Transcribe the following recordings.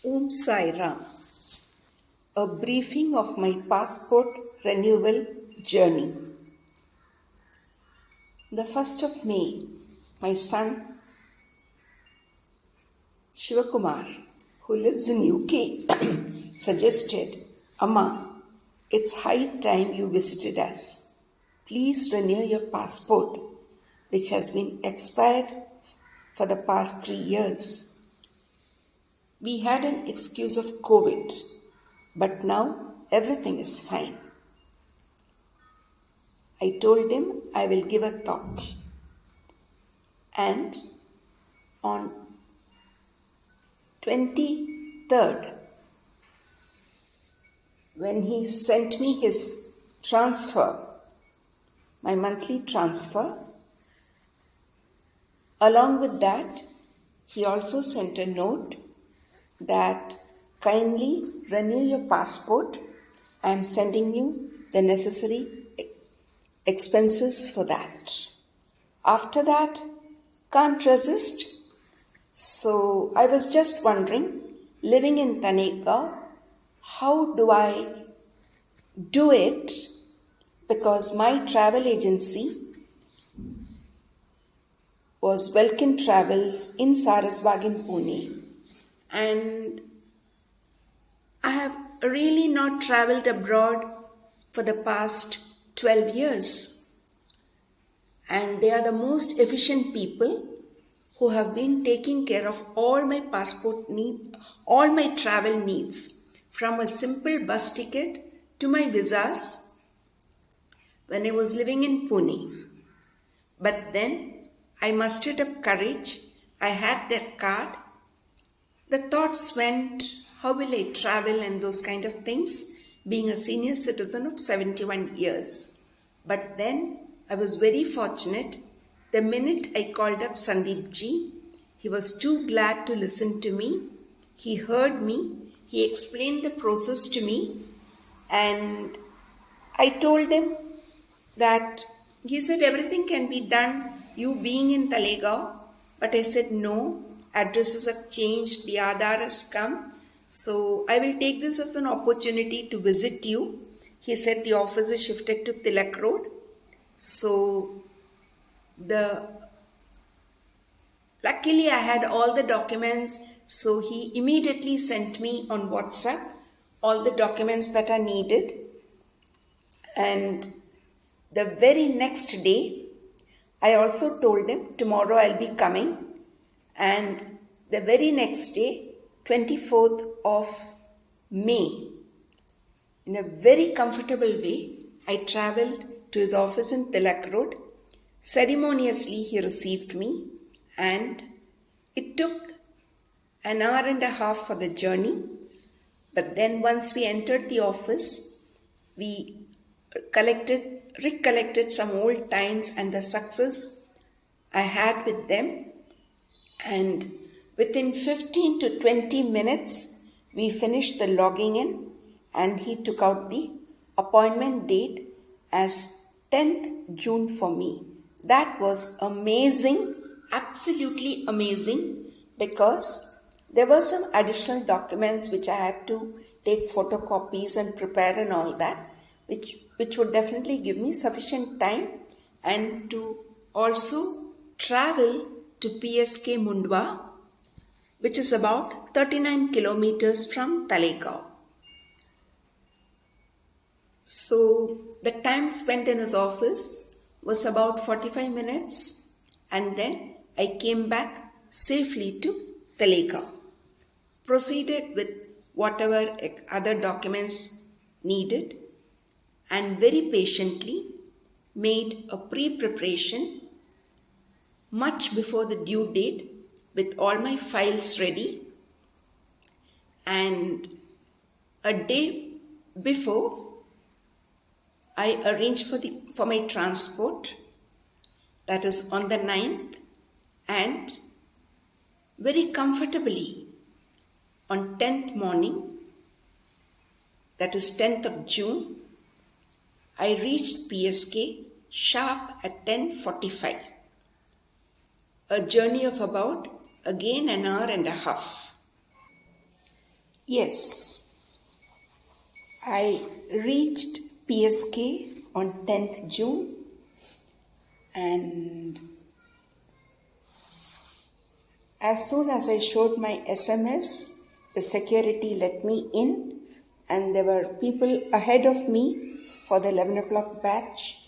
Om Sai Ram. A briefing of my passport renewal journey. The 1st of May, my son Shivakumar, who lives in UK, suggested, Amma, it's high time you visited us. Please renew your passport, which has been expired for the past 3 years. We had an excuse of COVID, but now everything is fine. I told him I will give a thought. And on 23rd, when he sent me his transfer, my monthly transfer, along with that, he also sent a note that kindly renew your passport. I am sending you the necessary expenses for that. After that, can't resist. So I was just wondering, living in Taneka, how do I do it? Because my travel agency was Welkin Travels in Saraswag in Pune. And I have really not traveled abroad for the past 12 years. And they are the most efficient people who have been taking care of all my passport need, all my travel needs, from a simple bus ticket to my visas when I was living in Pune. But then I mustered up courage. I had their card. The thoughts went, how will I travel and those kind of things, being a senior citizen of 71 years. But then I was very fortunate. The minute I called up Sandeep ji, he was too glad to listen to me. He heard me. He explained the process to me. And I told him that, he said everything can be done, you being in Talegaon. But I said no, addresses have changed, the Aadhaar has come. So I will take this as an opportunity to visit you. He said the office is shifted to Tilak Road. So luckily I had all the documents. So he immediately sent me on WhatsApp all the documents that are needed. And the very next day, I also told him tomorrow I'll be coming. And the very next day, 24th of May, in a very comfortable way, I travelled to his office in Tilak Road. Ceremoniously, he received me, and it took an hour and a half for the journey. But then once we entered the office, we recollected some old times and the success I had with them. And within 15 to 20 minutes, we finished the logging in, and he took out the appointment date as 10th June for me. That was amazing, absolutely amazing, because there were some additional documents which I had to take photocopies and prepare and all that, which would definitely give me sufficient time, and to also travel to PSK Mundwa, which is about 39 kilometers from Talegaon. So the time spent in his office was about 45 minutes, and then I came back safely to Talegaon. Proceeded with whatever other documents needed, and very patiently made a pre-preparation much before the due date with all my files ready. And a day before, I arranged for my transport, that is on the 9th, and very comfortably on 10th morning, that is 10th of June, I reached PSK sharp at 10:45. A journey of about, again, an hour and a half. Yes, I reached PSK on 10th June, and as soon as I showed my SMS, the security let me in, and there were people ahead of me for the 11 o'clock batch.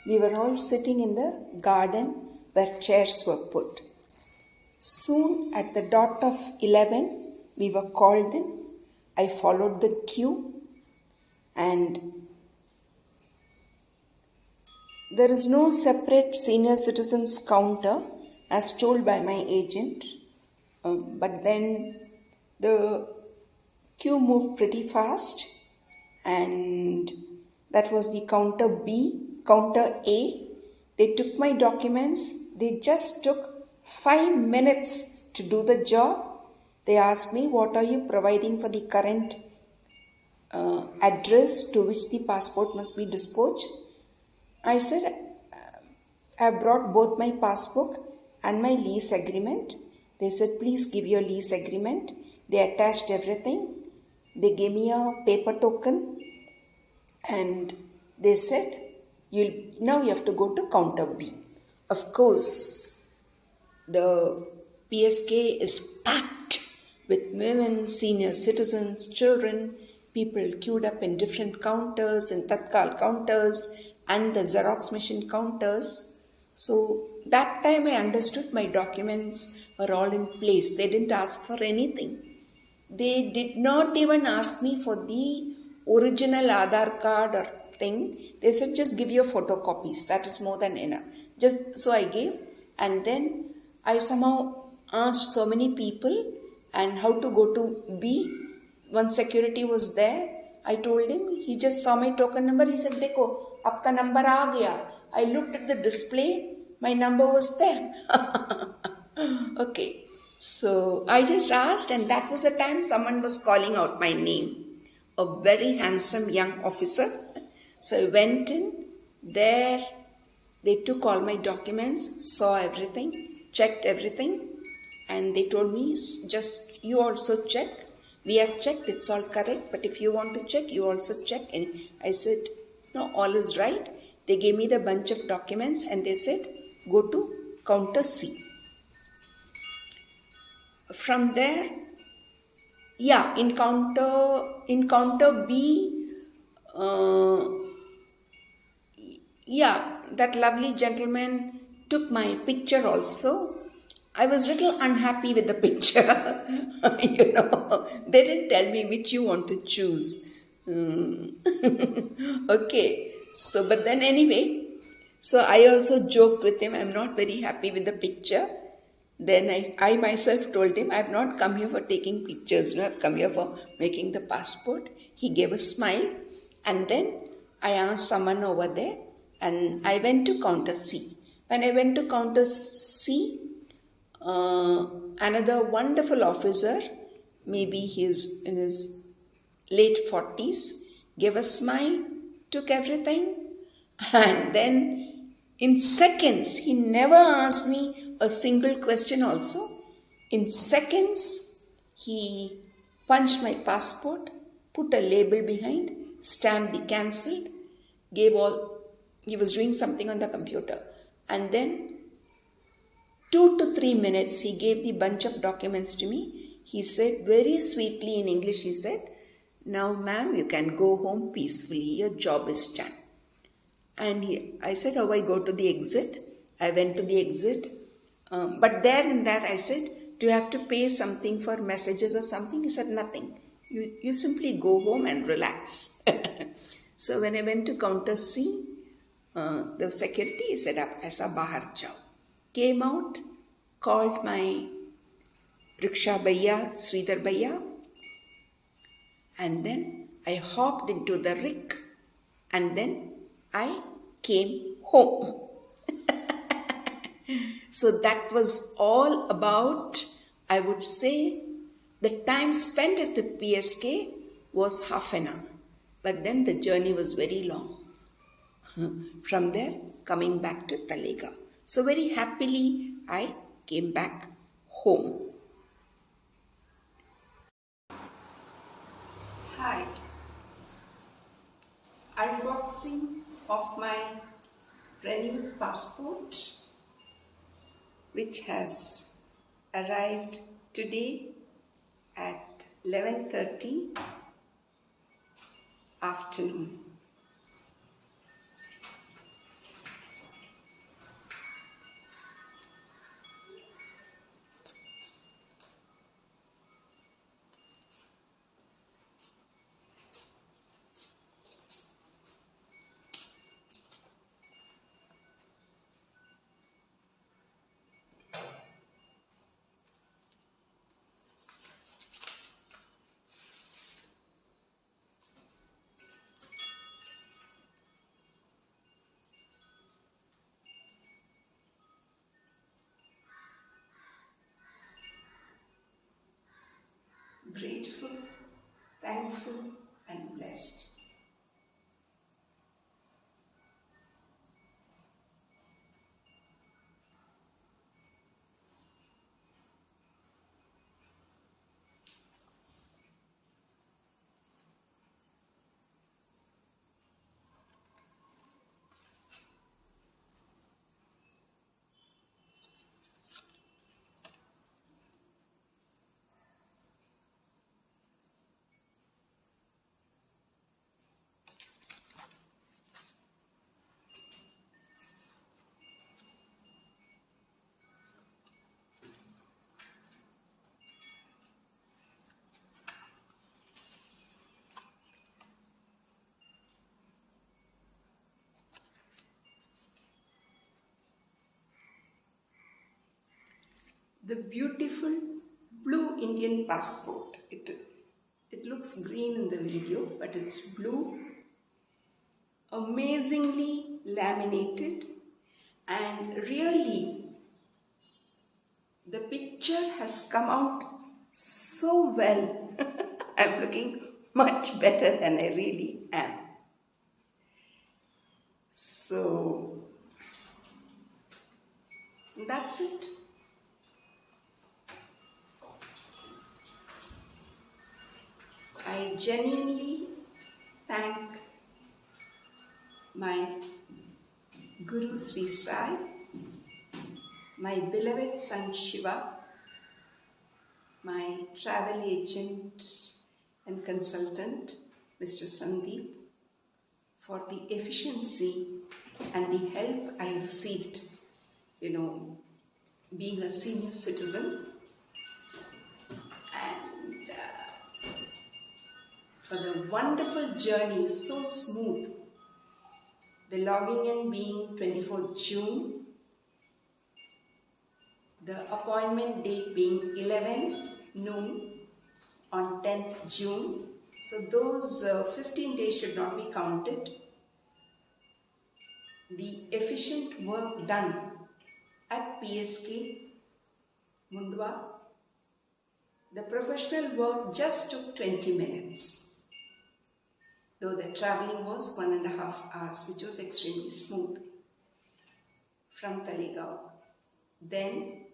We were all sitting in the garden where chairs were put. Soon at the dot of 11, we were called in. I followed the queue, and there is no separate senior citizens counter as told by my agent, but then the queue moved pretty fast, and that was the counter B, counter A. They took my documents. They just took 5 minutes to do the job. They asked me, what are you providing for the current address to which the passport must be dispatched? I said, I have brought both my passbook and my lease agreement. They said, please give your lease agreement. They attached everything. They gave me a paper token, and they said, now you have to go to counter B. Of course, the PSK is packed with women, senior citizens, children, people queued up in different counters, in Tatkal counters and the Xerox machine counters. So that time I understood my documents were all in place. They didn't ask for anything. They did not even ask me for the original Aadhaar card or thing. They said, just give your photocopies. That is more than enough. So I gave, and then I somehow asked so many people and how to go to B. One security was there. I told him. He just saw my token number. He said, "Dekho, aapka number aa gaya." I looked at the display. My number was there. Okay. So I just asked, and that was the time someone was calling out my name. A very handsome young officer. So I went in. There they took all my documents, saw everything, checked everything, and they told me, just you also check. We have checked, it's all correct, but if you want to check, you also check. And I said, no, all is right. They gave me the bunch of documents and they said, go to counter C. From there, in counter B, that lovely gentleman took my picture also. I was little unhappy with the picture. They didn't tell me which you want to choose. Okay, so but then anyway, so I also joked with him, I'm not very happy with the picture. Then I myself told him, I've not come here for taking pictures, I've come here for making the passport. He gave a smile, and then I asked someone over there, and I went to counter C. When I went to counter C, another wonderful officer, maybe he's in his late 40s, gave a smile, took everything, and then in seconds, he never asked me a single question also. In seconds, he punched my passport, put a label behind, stamped the cancelled, he was doing something on the computer, and then 2 to 3 minutes, he gave the bunch of documents to me. He said very sweetly in English, he said, now ma'am, you can go home peacefully. Your job is done. And I said, how I go to the exit? I went to the exit. But there in that I said, do you have to pay something for messages or something? He said, nothing. You simply go home and relax. So when I went to counter C, the security said, aisa bahar jao. Came out, called my rickshaw bhaiya, Sridhar bhaiya, and then I hopped into the rick, and then I came home. So that was all about, I would say, the time spent at the PSK was half an hour, but then the journey was very long. From there, coming back to Talega. So very happily, I came back home. Hi, unboxing of my renewal passport, which has arrived today at 11:30 afternoon. Grateful, thankful, and blessed. The beautiful blue Indian passport. It looks green in the video, but it's blue, amazingly laminated, and really the picture has come out so well. I'm looking much better than I really am. So that's it. I genuinely thank my Guru Sri Sai, my beloved son Shiva, my travel agent and consultant Mr. Sandeep, for the efficiency and the help I received, being a senior citizen, and for the wonderful journey, so smooth. The logging in being 24th June, the appointment date being 11 noon on 10th June. So those 15 days should not be counted. The efficient work done at PSK Mundwa, the professional work just took 20 minutes, though the travelling was 1.5 hours, which was extremely smooth from Talegaon. Then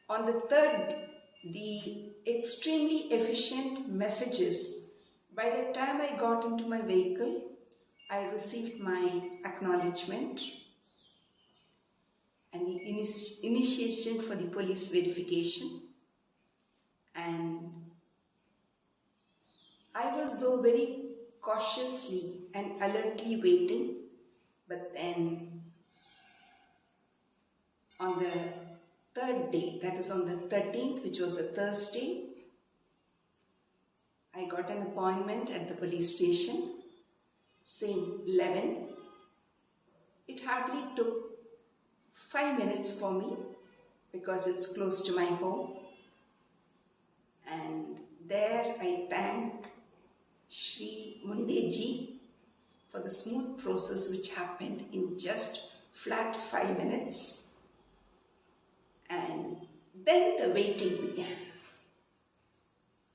on the third, the extremely efficient messages, by the time I got into my vehicle, I received my acknowledgement and the initiation for the police verification. And I was though very cautiously and alertly waiting, but then on the third day, that is on the 13th, which was a Thursday, I got an appointment at the police station, same 11. It hardly took 5 minutes for me because it's close to my home. And there I thank Shri Mundeji for the smooth process which happened in just flat 5 minutes. And then the waiting began.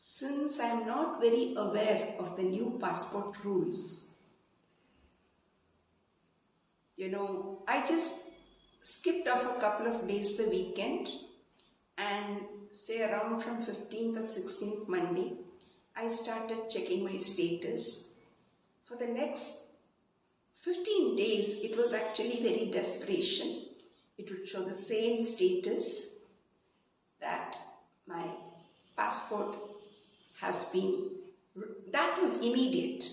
Since I am not very aware of the new passport rules, I just skipped off a couple of days the weekend, and say around from 15th or 16th Monday, I started checking my status. For the next 15 days, it was actually very desperation. It would show the same status that my passport has been, that was immediate,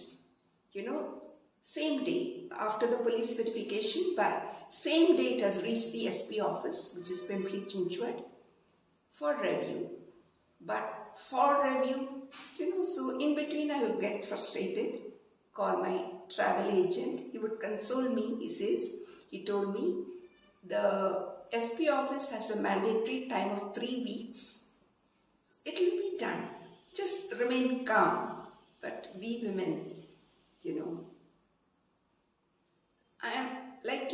same day after the police verification, but same day it has reached the SP office, which is Pimpri Chinchwad, for review. But for review, so in between I would get frustrated, call my travel agent. He would console me. He told me, the SP office has a mandatory time of 3 weeks. So it will be done. Just remain calm. But we women, I am like,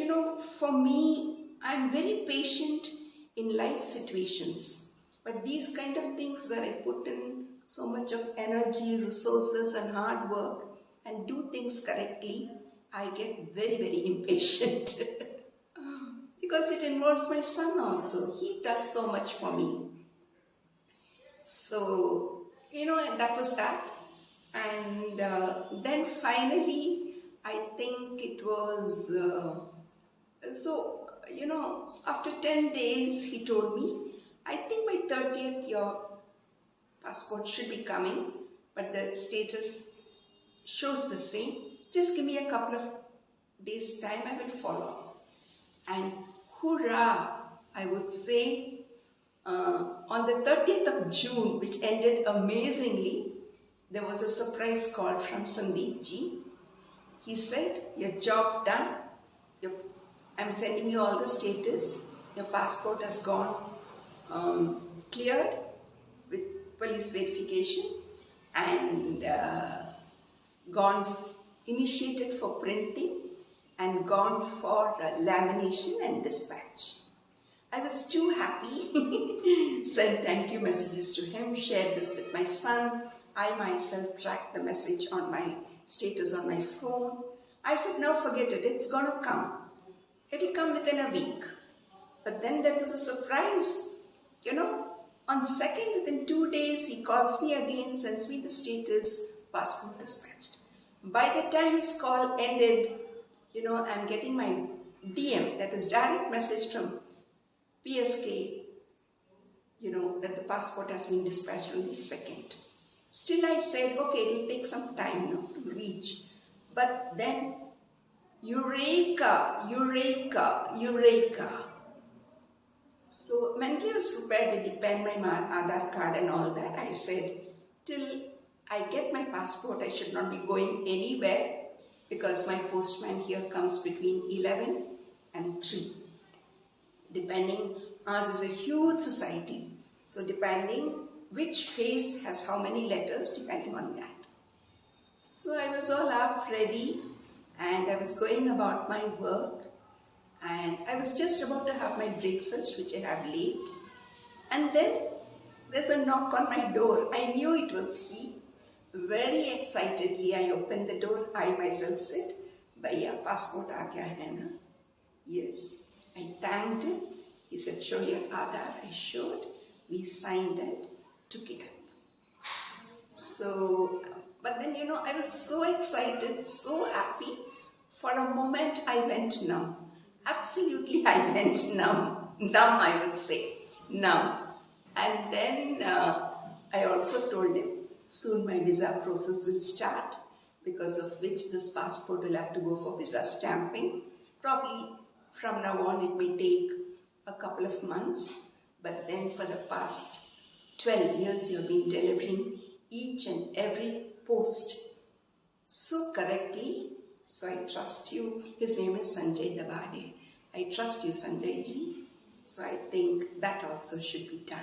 for me, I am very patient in life situations. But these kind of things where I put in so much of energy, resources and hard work and do things correctly, I get very, very impatient. Because it involves my son also. He does so much for me. So, and that was that. And then finally, I think it was, after 10 days, he told me, I think by 30th, your passport should be coming, but the status shows the same. Just give me a couple of days' time, I will follow up. And hurrah, I would say, on the 30th of June, which ended amazingly, there was a surprise call from Sandeep ji. He said, your job done, I'm sending you all the status, your passport has gone cleared with police verification and initiated for printing and gone for lamination and dispatch. I was too happy, sent thank you messages to him, shared this with my son. I myself tracked the message on my status on my phone. I said, no, forget it, it's going to come. It'll come within a week. But then there was a surprise, on 2nd, within 2 days, he calls me again, sends me the status, passport dispatched. By the time his call ended, I'm getting my DM, that is direct message from PSK, that the passport has been dispatched on the 2nd. Still I said, okay, it will take some time to reach. But then, eureka, eureka, eureka. So mentally I was prepared with the pen, my Aadhaar card and all that. I said, till I get my passport, I should not be going anywhere because my postman here comes between 11 and 3. Depending, ours is a huge society. So depending which phase has how many letters, depending on that. So I was all up, ready, and I was going about my work. And I was just about to have my breakfast, which I have late. And then there's a knock on my door. I knew it was he. Very excitedly, I opened the door. I myself said, Bhaiya, passport aa gaya hai na? Yes. I thanked him. He said, show your Aadhaar. I showed. We signed it, took it up. So, but then, I was so excited, so happy. For a moment, I went numb. Absolutely, I went numb, I would say, numb. And then I also told him, soon my visa process will start, because of which this passport will have to go for visa stamping. Probably from now on it may take a couple of months, but then for the past 12 years you've been delivering each and every post so correctly. So I trust you. His name is Sanjay Dabade. I trust you, Sanjay ji. So I think that also should be done.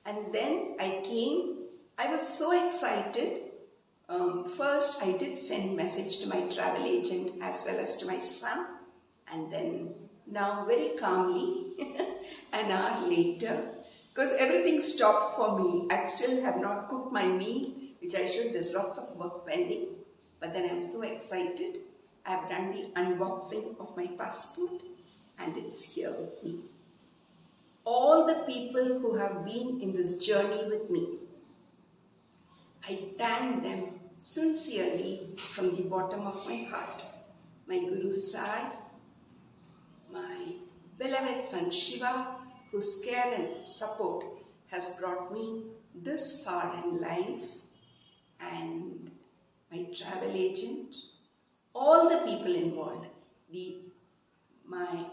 And then I came. I was so excited. First, I did send message to my travel agent as well as to my son. And then now very calmly, an hour later, because everything stopped for me. I still have not cooked my meal, which I should. There's lots of work pending. But then I'm so excited. I've done the unboxing of my passport and it's here with me. All the people who have been in this journey with me, I thank them sincerely from the bottom of my heart. My Guru Sai, my beloved son Shiva, whose care and support has brought me this far in life, and my travel agent, all the people involved, my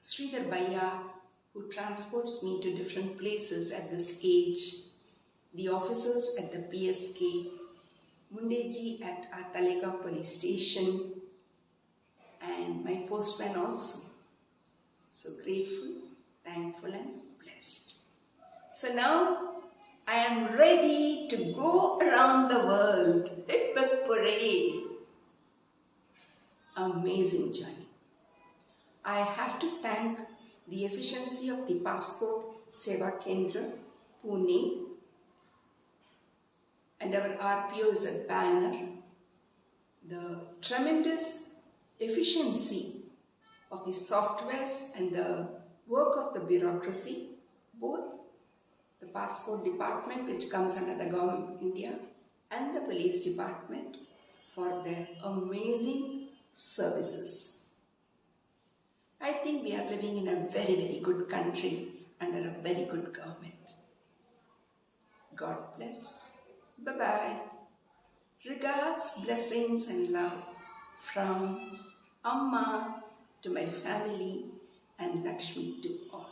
Sridhar Bhaiya, who transports me to different places at this age, the officers at the PSK, Mundeji at our Talegaon police station, and my postman also. So grateful, thankful and blessed. So now I am ready to go around the world. Hip hip hooray! Amazing journey. I have to thank the efficiency of the Passport Seva Kendra, Pune, and our RPO is a banner. The tremendous efficiency of the softwares and the work of the bureaucracy, both the passport department, which comes under the government of India, and the police department for their amazing services. I think we are living in a very, very good country under a very good government. God bless. Bye-bye. Regards, blessings and love from Amma to my family and Laxmi to all.